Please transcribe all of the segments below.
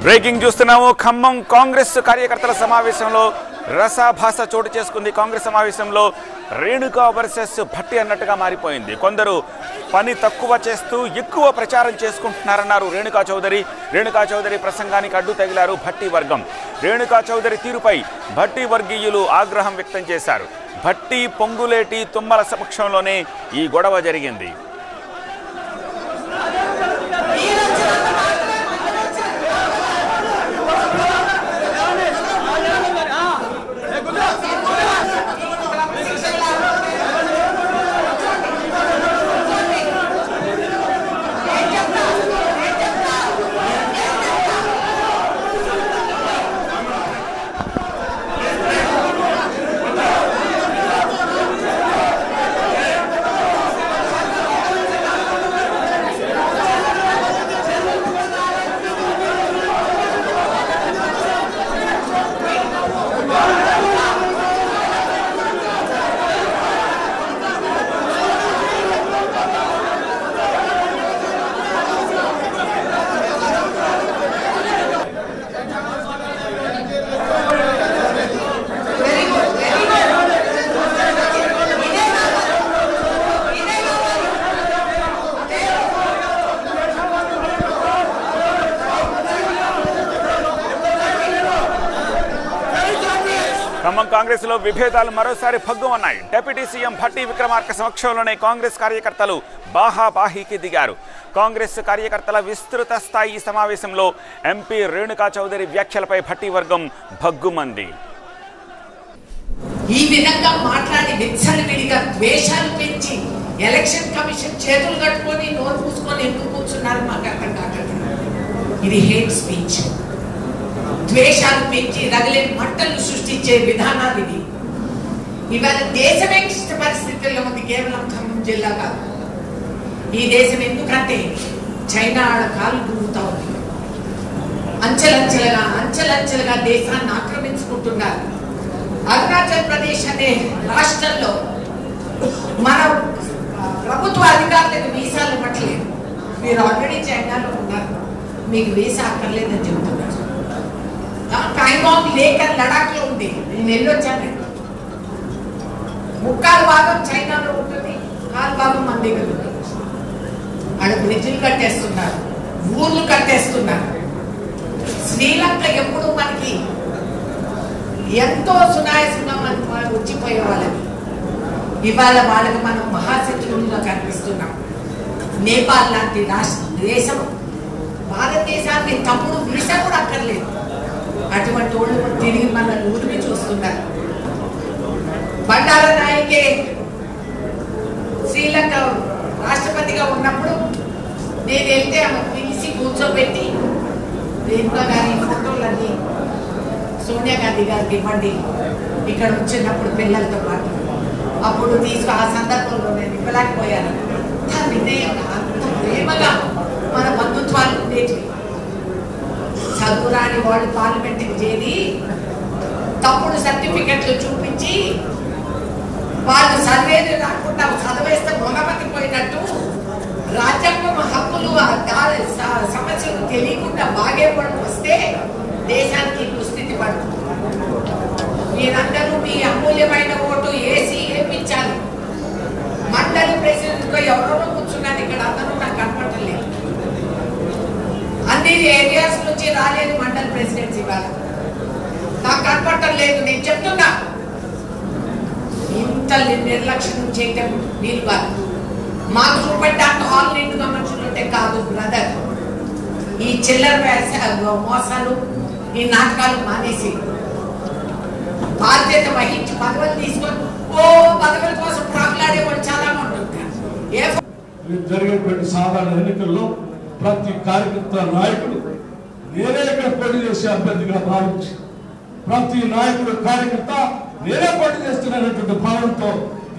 Breaking చూస్తున్నాము. ఖమ్మం కాంగ్రెస్ కార్యకర్తల సమావేశంలో రసాభాస చోటు చేసుకుంది. కాంగ్రెస్ సమావేశంలో రేణుకా వర్సెస్ భట్టి అన్నట్టుగా మారిపోయింది. కొందరు పని తక్కువ చేస్తూ ఎక్కువ ప్రచారం చేసుకుంటున్నారన్నారు రేణుకా చౌదరి. రేణుకా చౌదరి ప్రసంగానికి అడ్డు తగిలారు భట్టి వర్గం. రేణుకా చౌదరి తీరుపై భట్టి వర్గీయులు ఆగ్రహం వ్యక్తం చేశారు. భట్టి, పొంగులేటి, తుమ్మల సమక్షంలోనే ఈ గొడవ జరిగింది. ఖమ్మం కాంగ్రెస్ లో విభేదాలు మరోసారి భగ్గుమన్నాయి. డిప్యూటీ సీఎం భట్టి విక్రమార్క సమక్షంలోనే కాంగ్రెస్ కార్యకర్తలు బాహాబాహీకి దిగారు. కాంగ్రెస్ కార్యకర్తల విస్తృత స్థాయి సమావేశంలో ఎంపీ రేణుకా చౌదరి వ్యాఖ్యలపై భట్టి వర్గం భగ్గుమంది. ఈ విధంగా మాట్లాడి విచ్చలవిడిగా ద్వేషాలు పెంచి ఎలక్షన్ కమిషన్ చేతులు కట్టుకొని నోరు పూసుకొని ఎందుకు కూర్చున్నారు మాకు అర్థం కాకుండా. ఇది హేట్ స్పీచ్. ద్వేషాలు పెంచి రగలేని మంటలు సృష్టించే విధానాలు ఇది. ఇవాళ దేశమే క్లిష్ట పరిస్థితుల్లో ఉంది. కేవలం ఖమ్మం జిల్లా కాదు, ఈ దేశం. ఎందుకంటే చైనా ఆడ కాలు దుమ్ముతా ఉంది. అంచెలంచెలుగా దేశాన్ని ఆక్రమించుకుంటున్నారు. అరుణాచల్ ప్రదేశ్ అనే రాష్ట్రంలో మన ప్రభుత్వ అధికారులకు వీసాలు ఇవ్వట్లేదు. మీరు ఆల్రెడీ చైనాలో ఉన్నారు, మీకు వీసా అక్కర్లేదని చెబుతున్నారు. కాంగాంగ్ లేక్ అని లడాక్ లో ఉంది, నేను వెళ్ళొచ్చానండి. ముక్కాలు భాగం చైనాలో ఉంటుంది, కాలు భాగం మన దగ్గర ఉంటుంది. అక్కడ బ్రిడ్జిలు కట్టేస్తున్నారు, ఊర్లు కట్టేస్తున్నారు. శ్రీలంక ఎప్పుడు మనకి ఎంతో సునాయాసంగా మనం వచ్చిపోయే వాళ్ళని ఇవాళ వాళ్ళకి మనం మహాశత్రువులుగా కనిపిస్తున్నాం. నేపాల్ లాంటి దేశం భారతదేశానికి తప్పుడు వీసా కూడా అక్కర్లేదు. అటువంటి వాళ్ళు తిరిగి మనల్ని ఊరిమి చూస్తున్నారు. బండారా నాయకే శ్రీలంక రాష్ట్రపతిగా ఉన్నప్పుడు నేను వెళ్తే ఆమె పిలిచి కూర్చోబెట్టి రేణుకా గారి ఫోటోలన్నీ సోనియా గాంధీ గారికి ఇవ్వండి ఇక్కడ వచ్చినప్పుడు పిల్లలతో పాటు. అప్పుడు తీసుకు ఆ సందర్భంలో నేను ఇవ్వలేకపోయాను. అంత వినయంగా, అంత ప్రేమగా మన బంధుత్వాలు ఉండేటివి. చదువురాని వాళ్ళు పార్లమెంట్కి చేరి తప్పుడు సర్టిఫికెట్లు చూపించి వాళ్ళు చదివేది రాకుండా చదివేస్తే మొనబతిపోయినట్టు రాజ్యాంగం హక్కులు సమస్యలు తెలియకుండా బాగేపడి వస్తే దేశానికి దుస్థితి పడుతుంది. మీరందరూ మీ అమూల్యమైన ఓటు వేసి ఏపించాలి. మండలి ప్రెసిడెంట్ ఎవరో కూర్చున్నారు ఇక్కడ, అందరూ నాకు కనపడలేదు. అన్ని ఏరియాస్ నుంచి రాలేదు మండల్ ప్రెసిడెంట్స్ ఇవాళ, నాకు కనపడటం లేదు. నేను చెప్తున్నా, ఇంత నిర్లక్ష్యం చేయటం వీలు కాదు. మాకు చూపెట్టాక హాల్ నిండుగా మనుషులు ఉంటే కాదు బ్రదర్. ఈ చిల్లర మోసాలు, ఈ నాటకాలు మానేసి బాధ్యత వహించి పదవులు తీసుకొని పదవుల కోసం ప్రాకులాడేవాడు చాలా ఉంటుంటారు. జరిగేటువంటి సాధారణ ఎన్నికల్లో ప్రతి కార్యకర్త నాయకుడు నేనే ఇక్కడ పోటీ చేసే అభ్యర్థిగా భావించి, ప్రతి నాయకుడు కార్యకర్త నేనే పోటీ చేస్తున్నటువంటి భావంతో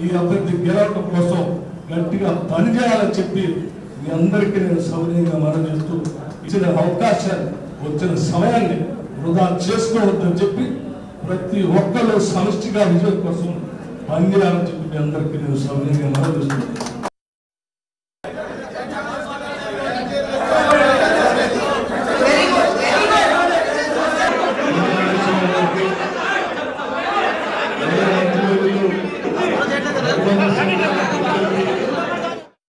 ఈ అభ్యర్థి గెలవడం కోసం గట్టిగా పనిచేయాలని చెప్పి మీ అందరికీ నేను సౌనీయంగా మనం చేస్తూ ఇచ్చిన అవకాశాన్ని, వచ్చిన సమయాన్ని వృధా చేసుకోవద్దని చెప్పి ప్రతి ఒక్కరు సమిష్టిగా విజయం కోసం పనిచేయాలని చెప్పి మీ అందరికీ నేను సౌనీయంగా మనం చేస్తున్నాను.